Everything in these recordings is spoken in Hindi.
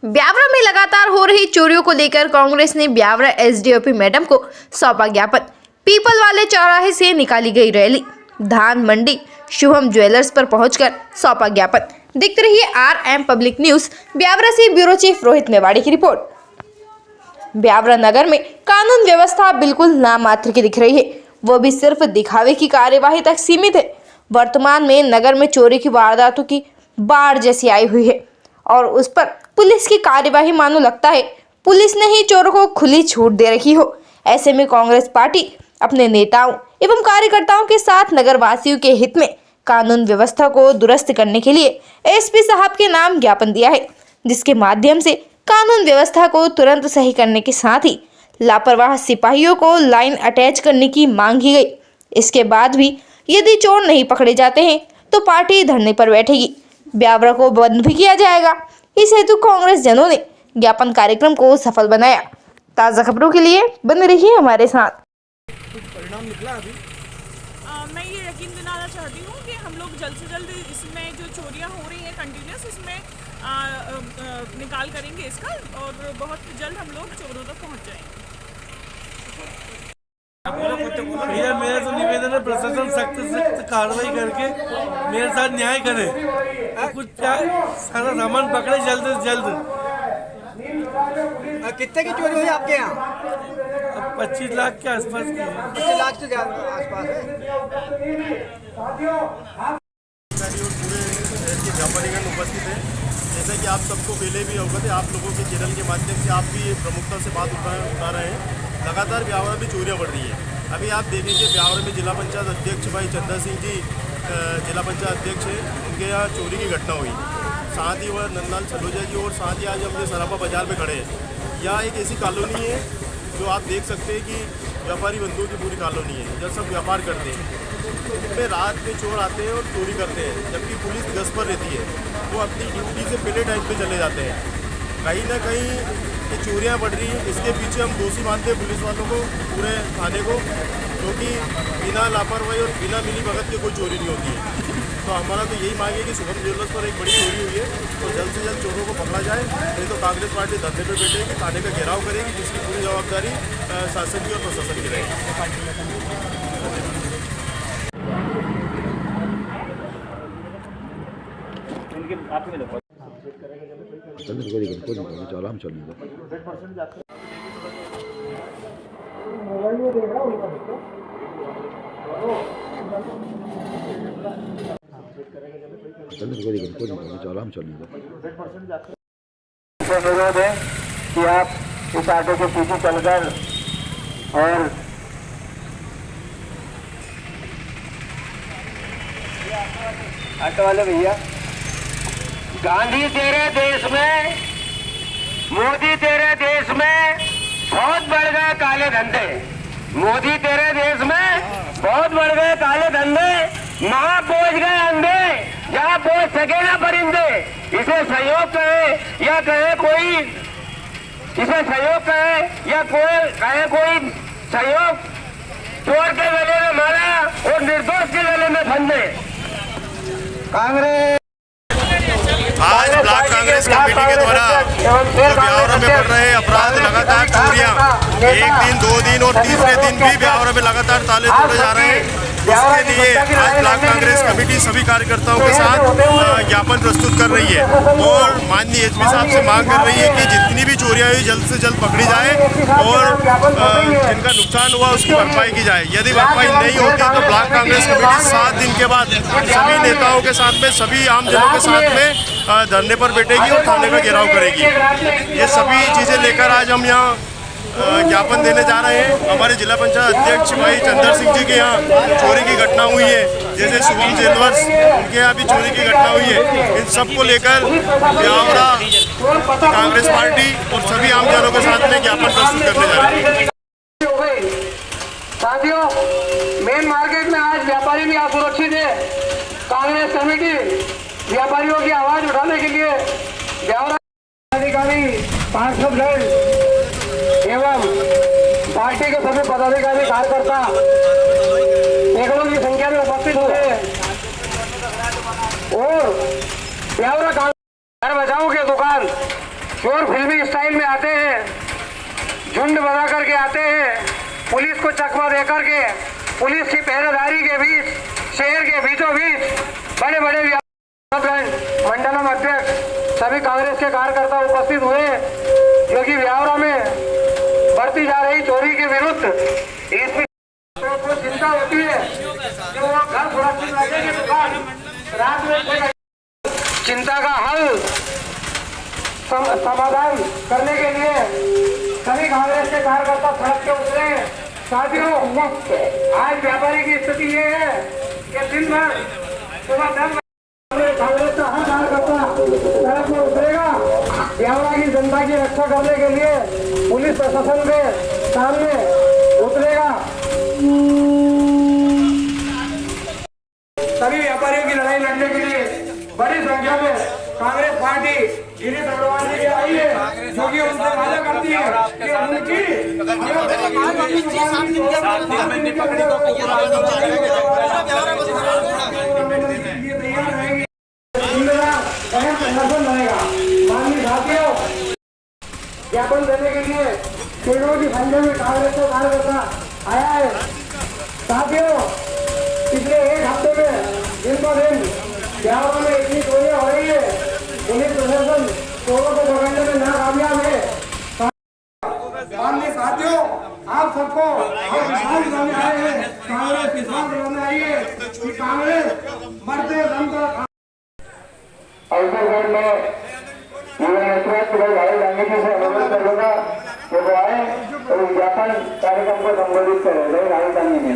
ब्यावरा में लगातार हो रही चोरियों को लेकर कांग्रेस ने ब्यावरा एसडीओपी मैडम को सौंपा ज्ञापन। पीपल वाले चौराहे से निकाली गई रैली, धान मंडी शुभम ज्वेलर्स पर पहुंचकर सौंपा ज्ञापन। देखते रहिए RM पब्लिक न्यूज। ब्यावरा से ब्यूरो चीफ रोहित मेवाड़ी की रिपोर्ट। ब्यावरा नगर में कानून व्यवस्था बिल्कुल नामात्र की दिख रही है, वो भी सिर्फ दिखावे की कार्यवाही तक सीमित है। वर्तमान में नगर में चोरी की वारदातों की बाढ़ जैसी आई हुई है और उस पर पुलिस की कार्यवाही मानो लगता है पुलिस ने ही चोरों को खुली छूट दे रखी हो। ऐसे में कांग्रेस पार्टी अपने नेताओं एवं कार्यकर्ताओं के साथ नगरवासियों के हित में कानून व्यवस्था को दुरुस्त करने के लिए एसपी साहब के नाम ज्ञापन दिया है, जिसके माध्यम से कानून व्यवस्था को तुरंत सही करने के साथ ही लापरवाह सिपाहियों को लाइन अटैच करने की मांग की गई। इसके बाद भी यदि चोर नहीं पकड़े जाते हैं तो पार्टी धरने पर बैठेगी, ब्यावरा को बंद भी किया जाएगा। इस हेतु कांग्रेस जनों ने ज्ञापन कार्यक्रम को सफल बनाया। ताज़ा खबरों के लिए बने रहिए हमारे साथ। कुछ परिणाम निकला अभी? मैं ये यकीन दिलाना चाहती हूँ कि हम लोग जल्द से जल्द इसमें जो चोरियाँ हो रही हैं कंटिन्यूस, इसमें निकाल करेंगे इसका, और बहुत जल्द हम लोग चोरों तक पहुँच जाएंगे। भैया मेरा तो निवेदन है, प्रशासन सख्त कार्रवाई करके मेरे साथ न्याय करे। कुछ क्या सारा सामान पकड़े जल्द से जल्द। कितने की चोरी हुई आपके यहाँ? अब 25 लाख के आसपास की है। 25 लाख से आसपास है। पूरे शहर के व्यापारीगण उपस्थित है। जैसा कि आप सबको पहले भी अवगत है, आप लोगों के चैनल के माध्यम से आप भी प्रमुखता से बात उठा रहे हैं। लगातार ब्यावरा में चोरियाँ बढ़ रही है। अभी आप देखेंगे ब्यावरा में जिला पंचायत अध्यक्ष भाई चंदा सिंह जी जिला पंचायत अध्यक्ष है, उनके यहाँ चोरी की घटना हुई। साथ ही वह नंदलाल सलोजा जी और साथ ही आज हम सराफा बाजार में खड़े हैं। यहाँ एक ऐसी कॉलोनी है जो आप देख सकते हैं कि व्यापारी बंधुओं की पूरी कॉलोनी है, जब सब व्यापार करते हैं। उनमें रात में चोर आते हैं और चोरी करते हैं, जबकि पुलिस गश्त पर रहती है। वो अपनी ड्यूटी से पहले टाइम पे चले जाते हैं। कहीं ना कहीं ये चोरियाँ बढ़ रही हैं। इसके पीछे हम दोषी मानते हैं पुलिस वालों को, पूरे थाने को, क्योंकि बिना लापरवाही और बिना मिली भगत के कोई चोरी नहीं होती है। तो हमारा तो यही मांग है कि शुभम ज्वेलर्स पर एक बड़ी चोरी हुई है तो जल्द से जल्द चोरों को पकड़ा जाए। नहीं तो कांग्रेस पार्टी धरने पर बैठेगी, थाने का घेराव करेगी, जिसकी पूरी जवाबदारी शासन की और प्रशासन की रहेगी। आराम चलने दो। आराम चलने दो। अनुरोध है कि आप इस ऑटो के पीछे चलकर और ऑटो वाले भैया, गांधी तेरे देश में, मोदी तेरे देश में बहुत बढ़ गए काले धंधे। मोदी तेरे देश में बहुत बढ़ गए काले धंधे। वहां पहुंच गए अंधे जहां पहुंच सके ना परिंदे। इसे सहयोग कहे या कहे कोई, इसे सहयोग कहे या कहे कोई सहयोग, चोर के गले में माला और निर्दोष के गले में फंदे। कांग्रेस आज ब्लॉक कांग्रेस कमेटी के द्वारा ब्यावरा में बढ़ रहे अपराध, लगातार चोरियां, एक दिन 2 दिन और तीसरे दिन भी ब्यावरा में लगातार ताले तोड़े जा रहे हैं। उसके लिए आज ब्लॉक कांग्रेस कमेटी सभी कार्यकर्ताओं के साथ ज्ञापन प्रस्तुत कर रही है और माननीय एसपी साहब से मांग कर रही है कि जितनी भी चोरियां हुई जल्द से जल्द पकड़ी जाए और जिनका नुकसान हुआ उसकी भरपाई की जाए। यदि भरपाई नहीं होती तो ब्लॉक कांग्रेस कमेटी 7 दिन के बाद सभी नेताओं के साथ में, सभी आमजनों के साथ में धरने पर बैठेगी और थाने का घेराव करेगी। ये सभी चीज़ें लेकर आज हम यहाँ ज्ञापन देने जा रहे हैं। हमारे जिला पंचायत अध्यक्ष भाई चंदा सिंह जी के यहाँ चोरी की घटना हुई है, जैसे शुभम ज्वेलर्स उनके यहाँ भी चोरी की घटना हुई है। इन सब को लेकर ब्यावरा कांग्रेस पार्टी और सभी आमजनों के साथ में ज्ञापन प्रस्तुत करने जा रहे हैं। साथियों, मेन मार्केट में आज व्यापारी भी असुरक्षित है। कांग्रेस कमेटी व्यापारियों की आवाज उठाने के लिए ब्यावरा अधिकारी, पार्षदगण एवं पार्टी के सभी पदाधिकारी, कार्यकर्ता सैकड़ों की संख्या में उपस्थित हुए और ब्यावरा कांग्रेस बचाओ के दुकान चोर फिल्मी स्टाइल में आते हैं, झुंड बना करके आते हैं, पुलिस को चकमा दे करके पुलिस की पहरेदारी के बीच शहर के बीचों बीच बड़े बड़े मंडलम अध्यक्ष सभी कांग्रेस के कार्यकर्ता उपस्थित हुए, जो कि ब्यावरा में बढ़ती जा रही चोरी के विरुद्ध इसमें को चिंता होती है कि वो घर सुरक्षित रखेंगे तो रात में कोई चिंता का हल समाधान करने के लिए सभी कांग्रेस के कार्यकर्ता सड़क पे उतरे। साथियों, आज व्यापारी की स्थिति ये है कि दिन भर सुबह 10 बजे कांग्रेस का हर कार्यकर्ता सड़क पर उतरेगा, ब्यावरा की जनता की रक्षा करने के लिए पुलिस प्रशासन के सामने उतरेगा। सभी व्यापारियों की लड़ाई लड़ने के लिए बड़ी संख्या में कांग्रेस पार्टी गिरीश अग्रवाल जी आई है, जो कि उनसे वादा करती है कि उनकी तैयार रहेगी, संगठन रहेगा। माननीय साथियों, ज्ञापन देने के लिए पेड़ों की संख्या में कांग्रेस का कार्यकर्ता आया है। साथियों, पिछले एक हफ्ते में दिन ब दिन ब्यावरा में इतनी चोरियां हो रही है, पुलिस प्रशासन चोरों को पकड़ने में नाकामयाब है। माननीय साथियों, आप सबको विश्वास दिलाने आए हैं, कांग्रेस विश्वास दिलाने आई है कि कांग्रेस मरते दम तक अवसर में भाई गांधी से अनुरोध करूंगा कि वो आए और विज्ञापन कार्यक्रम को संबोधित करें। राहुल गांधी ने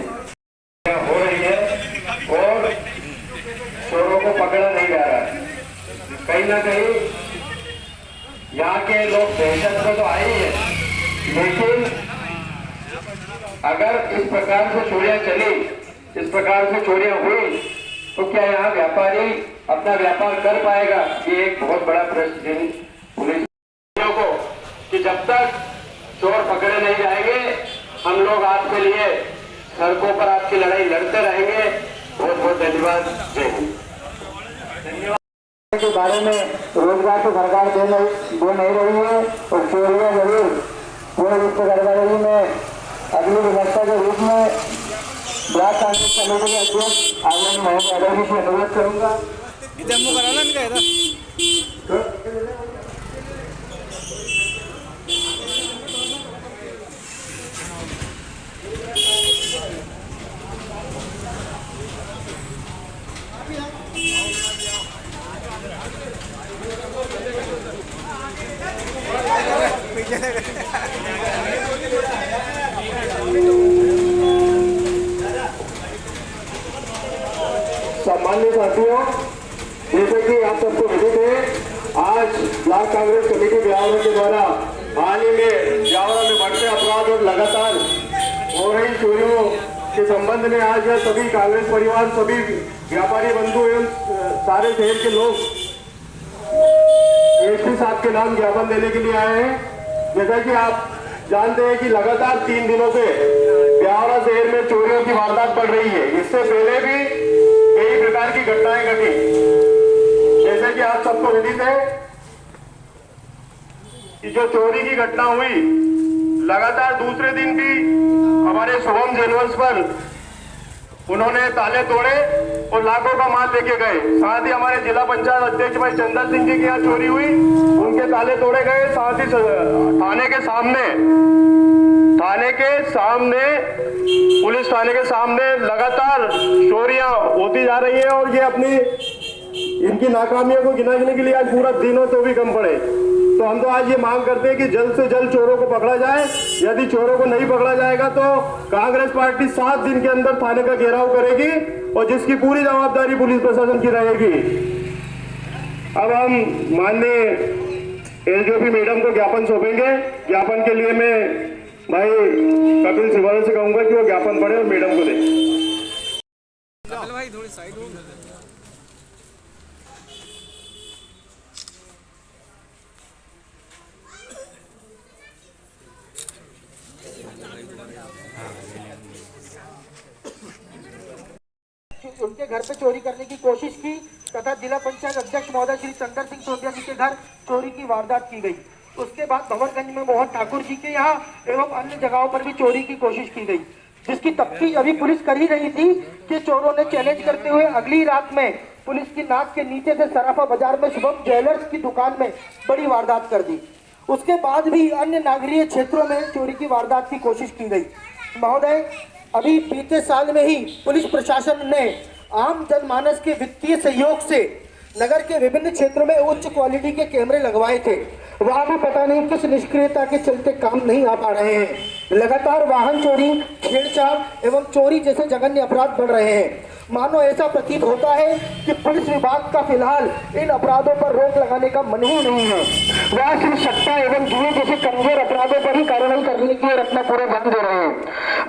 हो रही है और चोरों को पकड़ा नहीं जा रहा। कहीं ना कहीं यहाँ के लोग दहशत में तो आए ही है, लेकिन अगर इस प्रकार से चोरियां चली, इस प्रकार से चोरियां हुई, तो क्या यहाँ व्यापारी अपना व्यापार कर पाएगा? ये एक बहुत बड़ा प्रश्न है पुलिस को, कि जब तक चोर पकड़े नहीं जाएंगे हम लोग आपके लिए सड़कों पर आपकी लड़ाई लड़ते रहेंगे। बहुत बहुत धन्यवाद। जय हिंद। धन्यवाद। के बारे में रोजगार तो सरकार दे नहीं रही है और चोरियां जरूर पूरे विश्व करवा रही है। अगली व्यवस्था के रूप में ब्लॉक कांग्रेस कमेटी के अध्यक्ष आनंद मोहन यादव जी से अनुरोध करूंगा। सम्मानित साथियों, जैसे कि आप सबको विदित है, आज ब्लॉक कांग्रेस कमेटी ब्यावरा के द्वारा हाल ही में ब्यावरा में बढ़ते अपराध और लगातार हो रही चोरियों के संबंध में आज यह सभी कांग्रेस परिवार, सभी व्यापारी बंधु एवं सारे शहर के लोग एसपी साहब के नाम ज्ञापन देने के लिए आए हैं। जैसा कि आप जानते हैं कि लगातार 3 दिनों से ब्यावरा शहर में चोरियों की वारदात बढ़ रही है। इससे पहले भी कई प्रकार की घटनाएं घटी। जैसे कि आप सबको विदित है कि जो चोरी की घटना हुई, लगातार दूसरे दिन भी हमारे शुभम ज्वेलर्स पर उन्होंने ताले तोड़े और लाखों का माल लेके गए। साथ ही हमारे जिला पंचायत अध्यक्ष भाई चंदन सिंह जी के यहाँ चोरी हुई, उनके ताले तोड़े गए। साथ ही थाने के सामने पुलिस थाने के सामने लगातार चोरियां होती जा रही है और ये अपनी इनकी नाकामियों को गिनाने के लिए आज पूरा दिन हो तो भी कम पड़े। तो हम तो आज ये मांग करते हैं कि जल्द से जल्द चोरों को पकड़ा जाए। यदि चोरों को नहीं पकड़ा जाएगा तो कांग्रेस पार्टी 7 दिन के अंदर थाने का घेराव करेगी और जिसकी पूरी जवाबदारी पुलिस प्रशासन की रहेगी। अब हम माननीय एसडीओपी मैडम को ज्ञापन सौंपेंगे। ज्ञापन के लिए मैं भाई कपिल सिवाल से कहूंगा कि वो ज्ञापन पढ़े और मैडम को दे। भाई थोड़ी साइड हो। उनके घर पे चोरी करने की कोशिश की तथा जिला पंचायत अध्यक्ष महोदय श्री चंदन सिंह सोदिया जी के घर चोरी की वारदात की गई। उसके बाद भंवरगंज में मोहन ठाकुर जी के यहाँ एवं अन्य जगहों पर भी चोरी की कोशिश की गई, जिसकी तफ्तीश अभी पुलिस कर ही रही थी कि चोरों ने चैलेंज करते हुए अगली रात में पुलिस की नाक के नीचे से सराफा बाजार में शुभम ज्वेलर्स की दुकान में बड़ी वारदात कर दी। उसके बाद भी अन्य नागरीय क्षेत्रों में चोरी की वारदात की कोशिश की गई। महोदय, अभी बीते साल में ही पुलिस प्रशासन ने आम जनमानस के वित्तीय सहयोग से नगर के विभिन्न क्षेत्रों में उच्च क्वालिटी के कैमरे लगवाए थे। वहां भी पता नहीं किस निष्क्रियता के चलते काम नहीं आ पा रहे हैं। लगातार वाहन चोरी, छेड़छाड़ एवं चोरी जैसे जघन्य अपराध बढ़ रहे हैं। मानो ऐसा प्रतीत होता है कि पुलिस विभाग का फिलहाल इन अपराधों पर रोक लगाने का मन ही नहीं है। वह सिर्फ सट्टा एवं जुए जैसे कमजोर अपराधों पर ही कार्रवाई करने की और अपना पूरा बंद दे रहे हैं।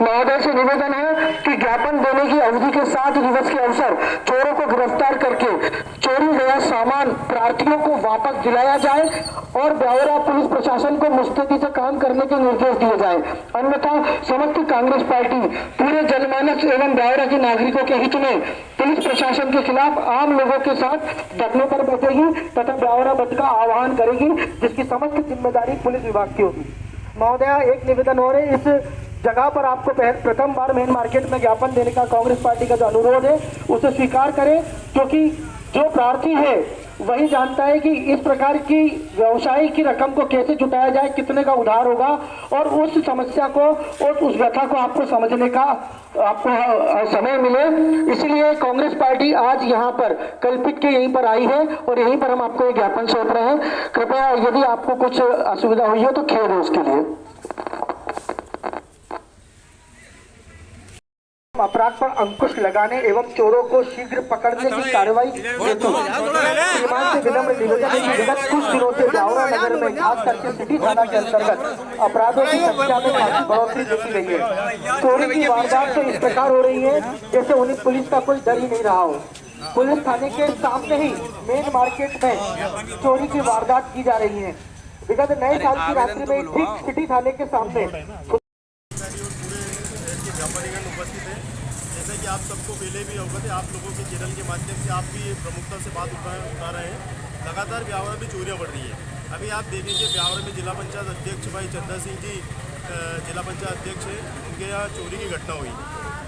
महोदय से निवेदन है कि ज्ञापन देने की अवधि के 7 दिवस के अवसर चोरों को गिरफ्तार करके चोरी गया सामान प्रार्थियों को वापस दिलाया जाए और ब्यावरा पुलिस प्रशासन को मुस्तैदी से काम करने के निर्देश दिए जाए। अन्यथा समस्त कांग्रेस पार्टी पूरे जनमानस एवं ब्यावरा के नागरिकों के हित में पुलिस प्रशासन के खिलाफ आम लोगों के साथ धरने पर बैठेगी तथा ब्यावरा बंद का आह्वान करेगी, जिसकी समस्त जिम्मेदारी पुलिस विभाग की होगी। महोदय, एक निवेदन और है, इस जगह पर आपको प्रथम बार मेन मार्केट में ज्ञापन देने का कांग्रेस पार्टी का जो अनुरोध है उसे स्वीकार करें, क्योंकि जो प्रार्थी है वही जानता है कि इस प्रकार की व्यवसाय की रकम को कैसे जुटाया जाए, कितने का उधार होगा, और उस समस्या को और उस व्यथा को आपको समझने का आपको समय मिले। इसलिए कांग्रेस पार्टी आज यहाँ पर कल्पित के यहीं पर आई है और यहीं पर हम आपको ये ज्ञापन सौंप रहे हैं। कृपया यदि आपको कुछ असुविधा हुई हो तो खेद है उसके लिए। अपराध पर अंकुश लगाने एवं चोरों को शीघ्र पकड़ने की कार्रवाई हेतु श्रीमान से विनम्र निवेदन है कि विगत कुछ दिनों से ब्यावरा नगर में खास करके सिटी थाना के अंतर्गत अपराधों की संख्या में काफी बढ़ोतरी देखी गई है। चोरी की वारदात तो इस प्रकार हो रही है जैसे उन्हें पुलिस का कोई डर ही नहीं रहा हो। पुलिस थाने के सामने ही मेन मार्केट में चोरी की वारदात की जा रही है। विगत नए साल की रात्रि में ठीक सिटी थाने के सामने उपस्थित है। जैसे कि आप सबको पहले भी अवगत है, आप लोगों के चैनल के माध्यम से आप भी प्रमुखता से बात उठा रहे हैं। लगातार ब्यावरा में चोरियां बढ़ रही है। अभी आप देखेंगे ब्यावरा में जिला पंचायत अध्यक्ष भाई चंदा सिंह जी जिला पंचायत अध्यक्ष है, उनके यहाँ चोरी की घटना हुई।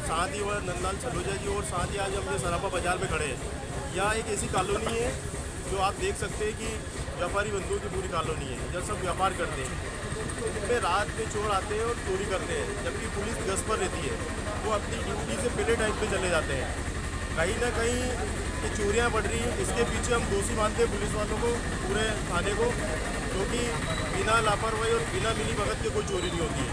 साथ ही वह नंदलाल सलोजा जी और साथ ही आज हम सराफा बाजार में खड़े हैं। यहाँ एक ऐसी कॉलोनी है जो आप देख सकते हैं कि व्यापारी बंधुओं की पूरी कॉलोनी है, जब सब व्यापार करते हैं। इनमें रात में चोर आते हैं और चोरी करते हैं, जबकि पुलिस गश्त पर रहती है। वो अपनी ड्यूटी से पहले टाइम पे चले जाते हैं। कहीं ना कहीं ये चोरियां बढ़ रही हैं। इसके पीछे हम दोषी मानते हैं पुलिस वालों को, पूरे थाने को, क्योंकि बिना लापरवाही और बिना मिली भगत के कोई चोरी नहीं होती है।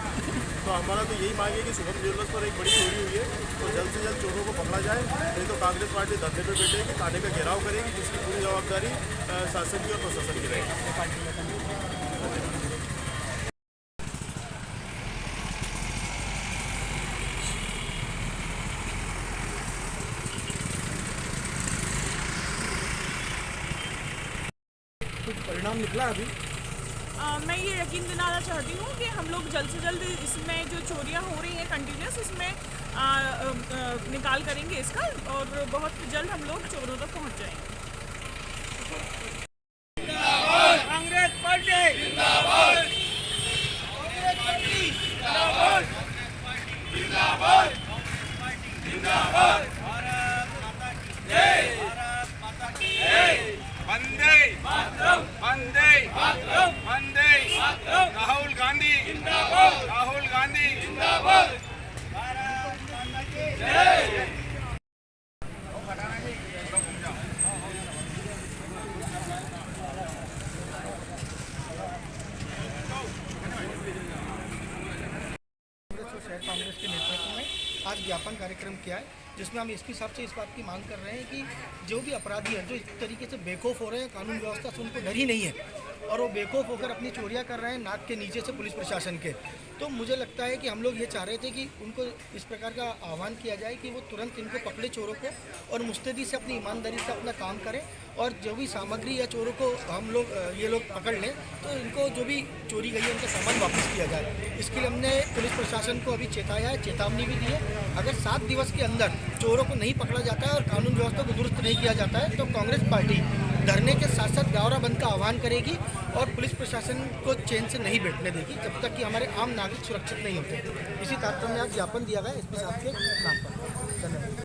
तो हमारा तो यही मांग है कि शुभम ज्वेलर्स पर एक बड़ी चोरी हुई है तो जल्द से जल्द चोरों को पकड़ा जाए। नहीं तो कांग्रेस पार्टी धरने पर बैठेगी, थाने का घेराव करेगी, जिसकी पूरी जवाबदारी शासन की और प्रशासन की रहेगी। परिणाम निकला अभी? मैं ये यकीन दिलाना चाहती हूँ कि हम लोग जल्द से जल्द इसमें जो चोरियाँ हो रही हैं कंटिन्यूस, इसमें निकाल करेंगे इसका, और बहुत जल्द हम लोग चोरों तक पहुँच जाएंगे। कांग्रेस पार्टी जिंदाबाद, कांग्रेस पार्टी जिंदाबाद, जिंदाबाद, जिंदाबाद। भारत माता की जय, भारत माता की जय। वंदे मातरम, वंदे मातरम, वंदे मातरम। राहुल गांधी जिंदाबाद, राहुल गांधी जिंदाबाद। भारत माता की जय। शहर कांग्रेस के नेतृत्व में आज ज्ञापन कार्यक्रम किया है, जिसमें हम एसपी साहब से इस बात की मांग कर रहे हैं कि जो भी अपराधी हैं जो इस तरीके से बेखौफ हो रहे हैं, कानून व्यवस्था से उनको डर ही नहीं है और वो बेखौफ होकर अपनी चोरियां कर रहे हैं नाक के नीचे से पुलिस प्रशासन के, तो मुझे लगता है कि हम लोग ये चाह रहे थे कि उनको इस प्रकार का आह्वान किया जाए कि वो तुरंत इनको पकड़े चोरों को और मुस्तैदी से अपनी ईमानदारी से अपना काम करें, और जो भी सामग्री या चोरों को हम लोग ये लोग पकड़ लें तो इनको जो भी चोरी गई है उनका सामान वापस किया जाए। इसके लिए हमने पुलिस प्रशासन को अभी चेताया है, चेतावनी भी दी है। अगर 7 दिवस के अंदर चोरों को नहीं पकड़ा जाता है और कानून व्यवस्था को दुरुस्त नहीं किया जाता है तो कांग्रेस पार्टी धरने के साथ साथ ब्यावरा बंद का आह्वान करेगी और पुलिस प्रशासन को चैन से नहीं बैठने देगी जब तक कि हमारे आम नागरिक सुरक्षित नहीं होते। इसी तात्पर्य में आज ज्ञापन दिया गया एसपी साहब के नाम पर। धन्यवाद।